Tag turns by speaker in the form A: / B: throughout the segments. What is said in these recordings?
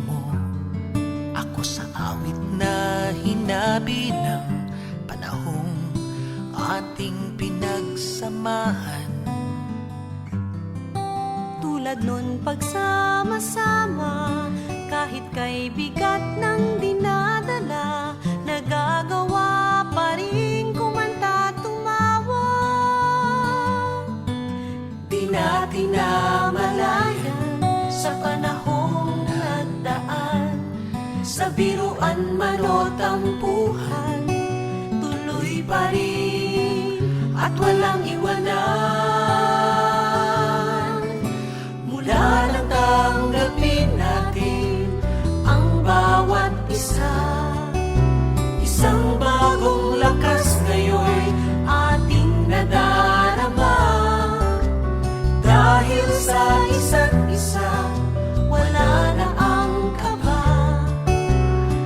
A: mo ako sa awit na hinabi ng panahong ating pinagsamahan.
B: Tulad nun pagsama-sama, kahit kay bigat ng dinadala, nagagawa pa rin kumanta, tumawa. Di natin namalayan sa panahong nagdaan, sa biruan man o tampuhan, tuloy pa rin at walang iwanan. Mula nang tanggapin natin ang bawat isa, isang bagong lakas ngayon'y ating nadarama. Dahil sa isa't isa, wala na ang kaba,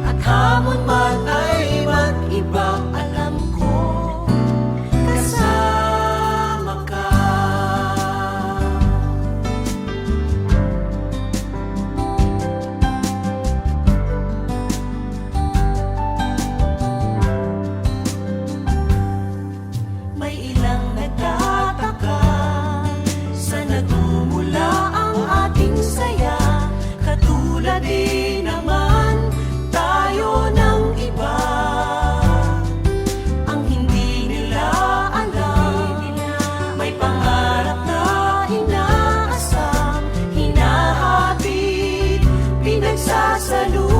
B: at hamon man ay mag-iba, alam ko kasama ka. May ilang nagtataka, saan nagmumula ang ating saya? Katulad din naman tayo ng iba, ang hindi nila alam. May pangarap na inaasam, hinahabit, pinagsasaluhan.